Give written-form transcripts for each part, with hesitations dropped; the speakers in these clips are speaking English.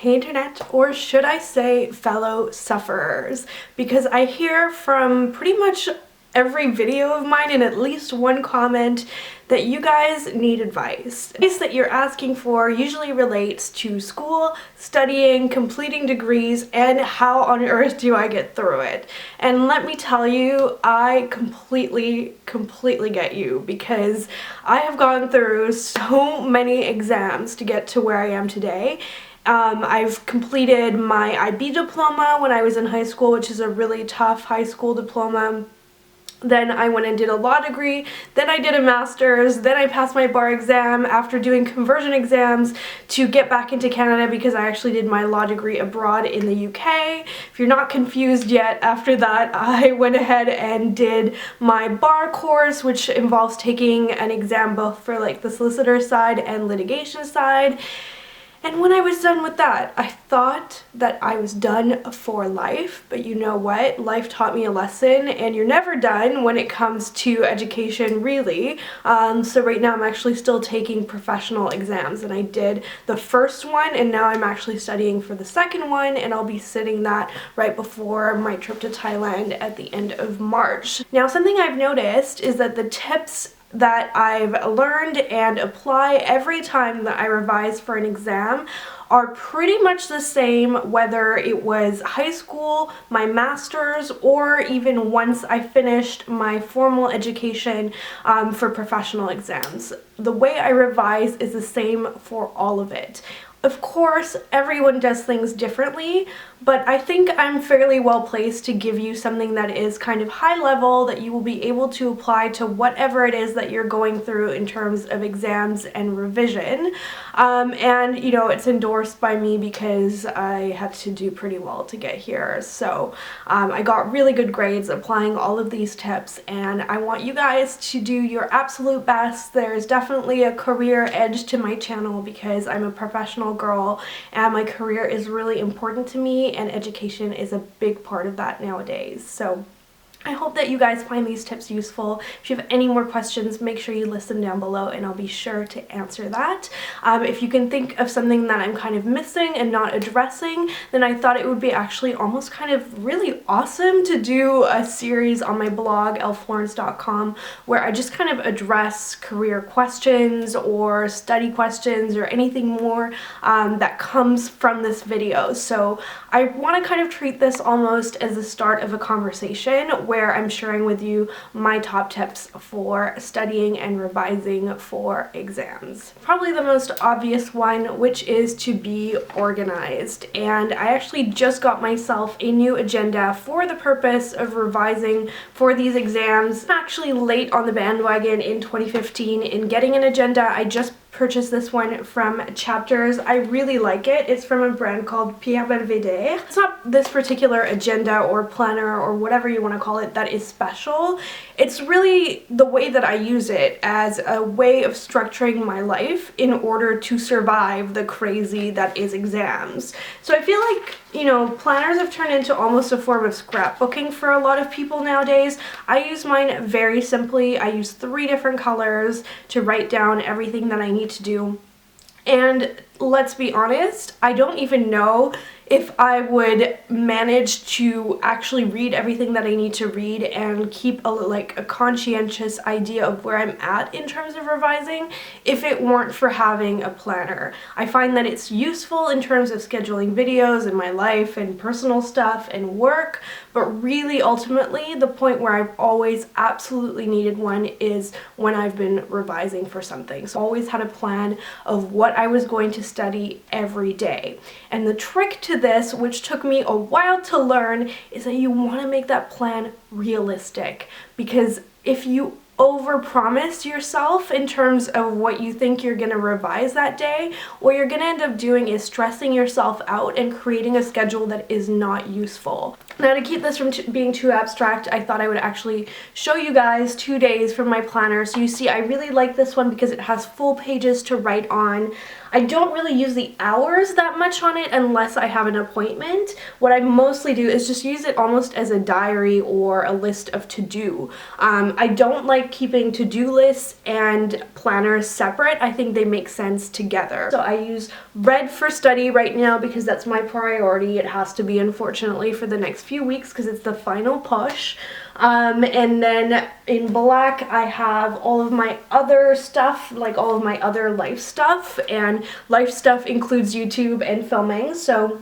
Hey internet, or should I say fellow sufferers, because I hear from pretty much every video of mine in at least one comment that you guys need advice. Advice that you're asking for usually relates to school, studying, completing degrees, and how on earth do I get through it. And let me tell you, I completely get you, because I have gone through so many exams to get to where I am today. I've completed my IB diploma when I was in high school, which is a really tough high school diploma. Then I went and did a law degree, then I did a master's, then I passed my bar exam after doing conversion exams to get back into Canada, because I actually did my law degree abroad in the UK. If you're not confused yet, after that I went ahead and did my bar course, which involves taking an exam both for like the solicitor side and litigation side. And when I was done with that, I thought that I was done for life, but you know what? Life taught me a lesson, and you're never done when it comes to education, really. So right now I'm actually still taking professional exams, and I did the first one, and now I'm actually studying for the second one, and I'll be sitting that right before my trip to Thailand at the end of March. Now, something I've noticed is that the tips that I've learned and apply every time that I revise for an exam are pretty much the same, whether it was high school, my master's, or even once I finished my formal education for professional exams. The way I revise is the same for all of it. Of course, everyone does things differently, but I think I'm fairly well placed to give you something that is kind of high level that you will be able to apply to whatever it is that you're going through in terms of exams and revision. And you know, it's endorsed by me because I had to do pretty well to get here. So I got really good grades applying all of these tips, and I want you guys to do your absolute best. There's definitely a career edge to my channel because I'm a professional girl and my career is really important to me, and education is a big part of that nowadays. So I hope that you guys find these tips useful. If you have any more questions, make sure you list them down below and I'll be sure to answer that. If you can think of something that I'm kind of missing and not addressing, then I thought it would be actually almost kind of really awesome to do a series on my blog, elleflorence.com, where I just kind of address career questions or study questions or anything more that comes from this video. So I want to kind of treat this almost as the start of a conversation where I'm sharing with you my top tips for studying and revising for exams. Probably the most obvious one, which is to be organized. And I actually just got myself a new agenda for the purpose of revising for these exams. I'm actually late on the bandwagon in 2015 in getting an agenda. I just purchased this one from Chapters. I really like it. It's from a brand called Pierre Belvedere. It's not this particular agenda or planner or whatever you want to call it that is special. It's really the way that I use it as a way of structuring my life in order to survive the crazy that is exams. So I feel like, you know, planners have turned into almost a form of scrapbooking for a lot of people nowadays. I use mine very simply. I use 3 different colors to write down everything that I need to do. And let's be honest, I don't even know if I would manage to actually read everything that I need to read and keep a conscientious idea of where I'm at in terms of revising if it weren't for having a planner. I find that it's useful in terms of scheduling videos in my life and personal stuff and work, but really ultimately the point where I've always absolutely needed one is when I've been revising for something. So I always had a plan of what I was going to study every day. And the trick to this, which took me a while to learn, is that you want to make that plan realistic, because if you overpromise yourself in terms of what you think you're going to revise that day, what you're going to end up doing is stressing yourself out and creating a schedule that is not useful. Now, to keep this from being too abstract, I thought I would actually show you guys 2 days from my planner. So you see, I really like this one because it has full pages to write on. I don't really use the hours that much on it unless I have an appointment. What I mostly do is just use it almost as a diary or a list of to-do. I don't like keeping to-do lists and planners separate. I think they make sense together. So I use red for study right now because that's my priority. It has to be, unfortunately, for the next few weeks because it's the final push. And then in black I have all of my other stuff, like all of my other life stuff, and life stuff includes YouTube and filming, so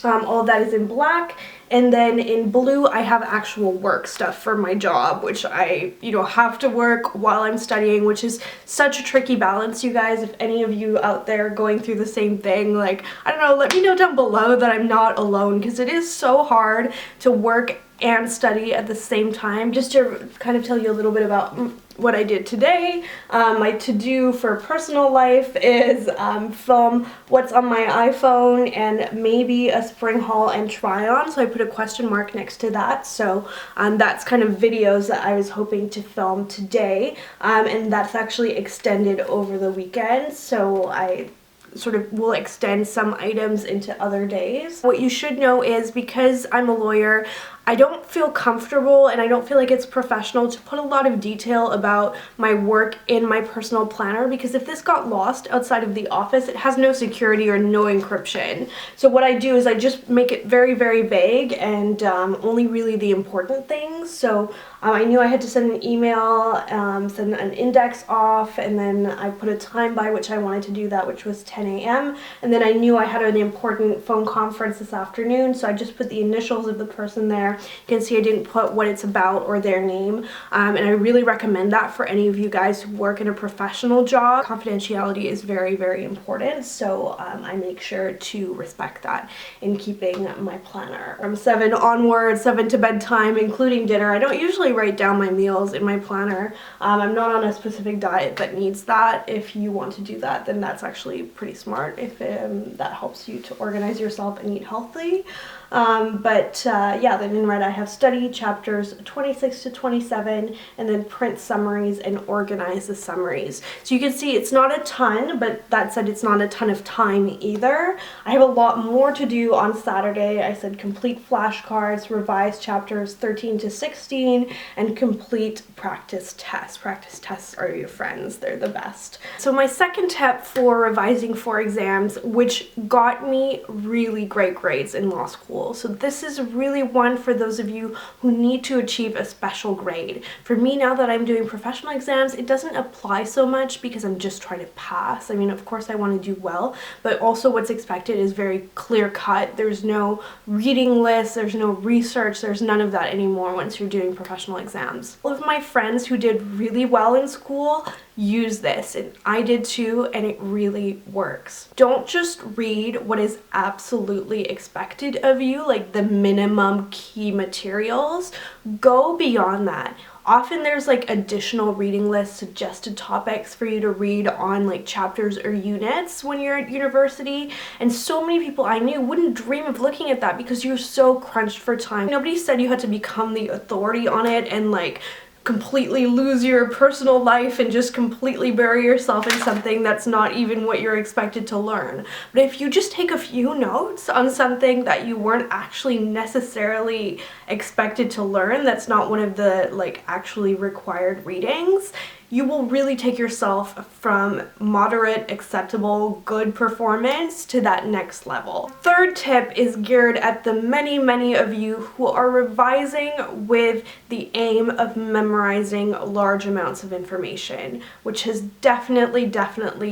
all of that is in black. And then in blue I have actual work stuff for my job, which I, have to work while I'm studying, which is such a tricky balance, you guys. If any of you out there going through the same thing, like, I don't know, let me know down below that I'm not alone, because it is so hard to work and study at the same time. Just to kind of tell you a little bit about what I did today, my to-do for personal life is film what's on my iPhone and maybe a spring haul and try on, so I put a question mark next to that. So that's kind of videos that I was hoping to film today, and that's actually extended over the weekend, so I sort of will extend some items into other days. What you should know is, because I'm a lawyer, I don't feel comfortable and I don't feel like it's professional to put a lot of detail about my work in my personal planner, because if this got lost outside of the office, it has no security or no encryption. So what I do is I just make it very, very vague and only really the important things. So I knew I had to send an email, send an index off, and then I put a time by which I wanted to do that, which was 10 a.m. And then I knew I had an important phone conference this afternoon, so I just put the initials of the person there. You can see I didn't put what it's about or their name, and I really recommend that for any of you guys who work in a professional job. Confidentiality is very, very important, so I make sure to respect that in keeping my planner. From 7 onwards, 7 to bedtime, including dinner, I don't usually write down my meals in my planner. I'm not on a specific diet that needs that. If you want to do that, then that's actually pretty smart, if that helps you to organize yourself and eat healthy. Yeah, then in red I have study chapters 26 to 27, and then print summaries and organize the summaries. So you can see it's not a ton, but that said, it's not a ton of time either. I have a lot more to do on Saturday. I said complete flashcards, revise chapters 13 to 16, and complete practice tests. Practice tests are your friends, they're the best. So my second tip for revising for exams, which got me really great grades in law school. So this is really one for those of you who need to achieve a special grade. For me, now that I'm doing professional exams, it doesn't apply so much because I'm just trying to pass. I mean, of course I want to do well, but also what's expected is very clear cut. There's no reading list, there's no research, there's none of that anymore once you're doing professional exams. All of my friends who did really well in school use this, and I did too, and it really works. Don't just read what is absolutely expected of you, like the minimum key materials. Go beyond that. Often there's like additional reading lists, suggested topics for you to read on like chapters or units when you're at university, and so many people I knew wouldn't dream of looking at that because you're so crunched for time. Nobody said you had to become the authority on it and like completely lose your personal life and just completely bury yourself in something that's not even what you're expected to learn. But if you just take a few notes on something that you weren't actually necessarily expected to learn, that's not one of the like actually required readings, you will really take yourself from moderate, acceptable, good performance to that next level. Third tip is geared at the many, many of you who are revising with the aim of memorizing large amounts of information, which has definitely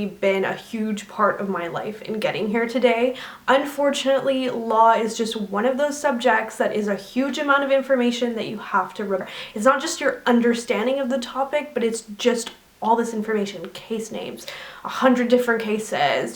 been a huge part of my life in getting here today. Unfortunately, law is just one of those subjects that is a huge amount of information that you have to remember. It's not just your understanding of the topic, but it's just all this information, case names, 100 different cases,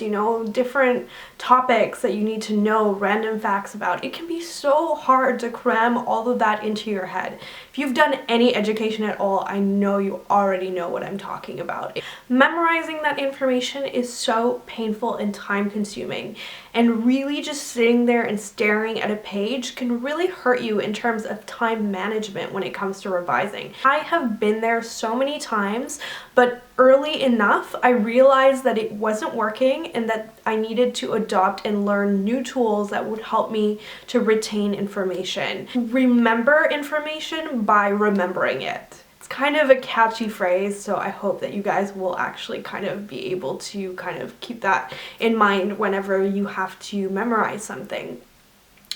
different topics that you need to know, random facts about. It can be so hard to cram all of that into your head. If you've done any education at all, I know you already know what I'm talking about. Memorizing that information is so painful and time consuming, and really just sitting there and staring at a page can really hurt you in terms of time management when it comes to revising. I have been there so many times, but early enough, I realized that it wasn't working and that I needed to adopt and learn new tools that would help me to retain information. Remember information by remembering it. It's kind of a catchy phrase, so I hope that you guys will actually kind of be able to kind of keep that in mind whenever you have to memorize something.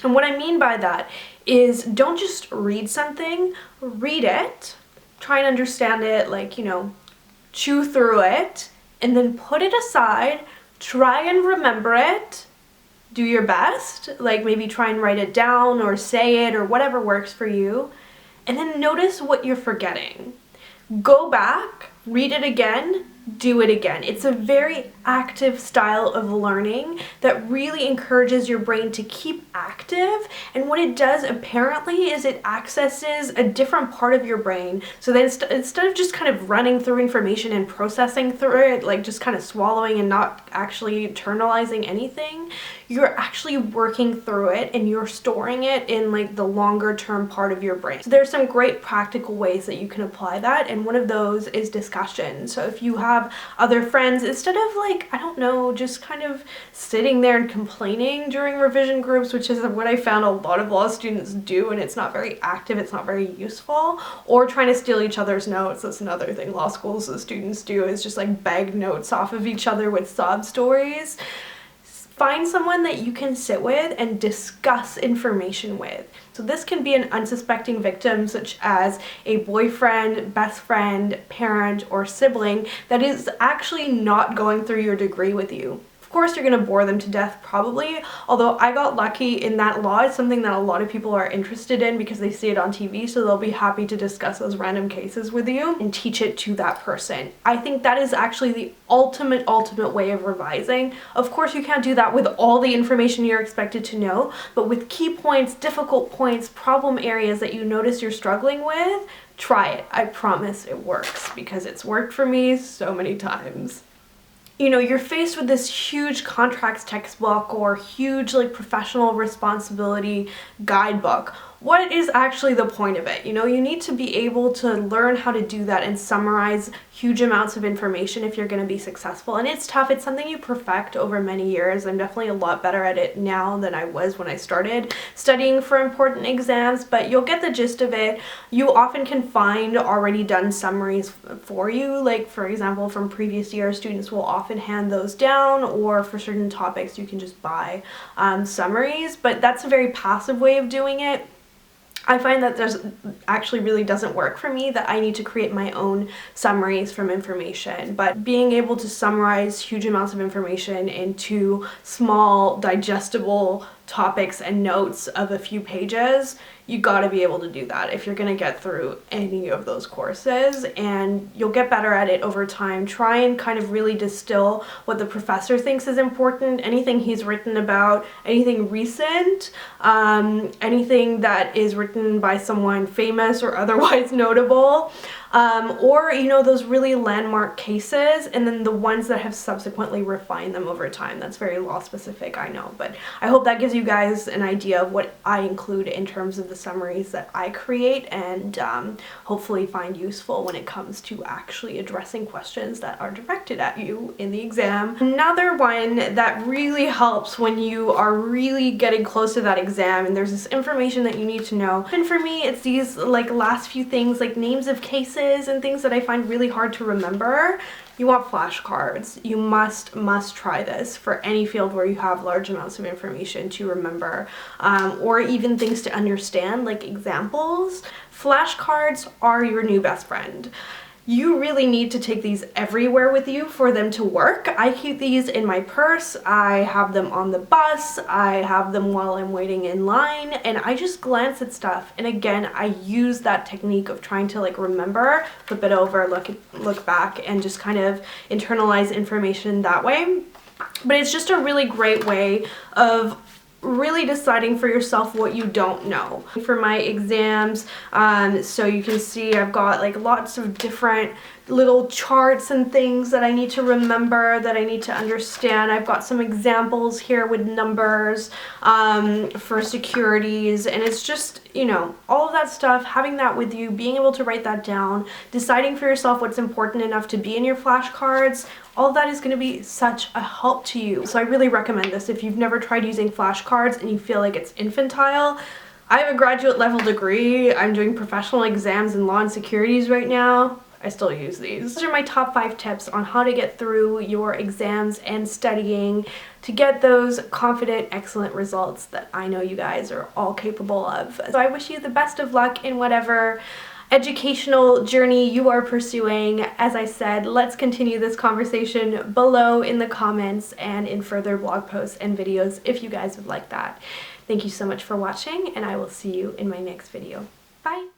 And what I mean by that is don't just read something, read it, try and understand it, like, you know, chew through it, and then put it aside, try and remember it, do your best, like maybe try and write it down or say it or whatever works for you, and then notice what you're forgetting. Go back, read it again, do it again. It's a very active style of learning that really encourages your brain to keep active, and what it does apparently is it accesses a different part of your brain, so that instead of just kind of running through information and processing through it, like just kind of swallowing and not actually internalizing anything, you're actually working through it and you're storing it in like the longer term part of your brain. So there's some great practical ways that you can apply that, and one of those is discussion. So if you have other friends, instead of like, I don't know, just kind of sitting there and complaining during revision groups, which is what I found a lot of law students do, and it's not very active, it's not very useful, or trying to steal each other's notes. That's another thing law schools the students do, is just like beg notes off of each other with sob stories. Find someone that you can sit with and discuss information with. So this can be an unsuspecting victim, such as a boyfriend, best friend, parent, or sibling that is actually not going through your degree with you. Of course, you're going to bore them to death probably, although I got lucky in that law. It's something that a lot of people are interested in because they see it on TV, so they'll be happy to discuss those random cases with you and teach it to that person. I think that is actually the ultimate way of revising. Of course, you can't do that with all the information you're expected to know, but with key points, difficult points, problem areas that you notice you're struggling with, try it. I promise it works, because it's worked for me so many times. You know, you're faced with this huge contracts textbook or huge like professional responsibility guidebook. What is actually the point of it? You know, you need to be able to learn how to do that and summarize huge amounts of information if you're going to be successful. And it's tough. It's something you perfect over many years. I'm definitely a lot better at it now than I was when I started studying for important exams, but you'll get the gist of it. You often can find already done summaries for you. Like, for example, from previous years, students will often hand those down, or for certain topics, you can just buy summaries, but that's a very passive way of doing it. I find that there's actually really doesn't work for me, that I need to create my own summaries from information. But being able to summarize huge amounts of information into small, digestible topics and notes of a few pages, you gotta be able to do that if you're gonna get through any of those courses, and you'll get better at it over time. Try and kind of really distill what the professor thinks is important, anything he's written about, anything recent, anything that is written by someone famous or otherwise notable, or, you know, those really landmark cases, and then the ones that have subsequently refined them over time. That's very law specific, I know, but I hope that gives you guys an idea of what I include in terms of the summaries that I create, and hopefully find useful when it comes to actually addressing questions that are directed at you in the exam. Another one that really helps when you are really getting close to that exam and there's this information that you need to know, and for me it's these like last few things, like names of cases and things that I find really hard to remember. You want flashcards. You must try this for any field where you have large amounts of information to remember, or even things to understand, like examples. Flashcards are your new best friend. You really need to take these everywhere with you for them to work. I keep these in my purse, I have them on the bus, I have them while I'm waiting in line, and I just glance at stuff. And again, I use that technique of trying to like remember, flip it over, look back, and just kind of internalize information that way. But it's just a really great way of really deciding for yourself what you don't know. For my exams, so you can see I've got like lots of different little charts and things that I need to remember, that I need to understand. I've got some examples here with numbers for securities, and it's just, you know, all of that stuff, having that with you, being able to write that down, deciding for yourself what's important enough to be in your flashcards, all of that is going to be such a help to you. So I really recommend this if you've never tried using flashcards and you feel like it's infantile. I have a graduate level degree. I'm doing professional exams in law and securities right now. I still use these. These are my top 5 tips on how to get through your exams and studying to get those confident, excellent results that I know you guys are all capable of. So I wish you the best of luck in whatever educational journey you are pursuing. As I said, let's continue this conversation below in the comments and in further blog posts and videos if you guys would like that. Thank you so much for watching, and I will see you in my next video. Bye!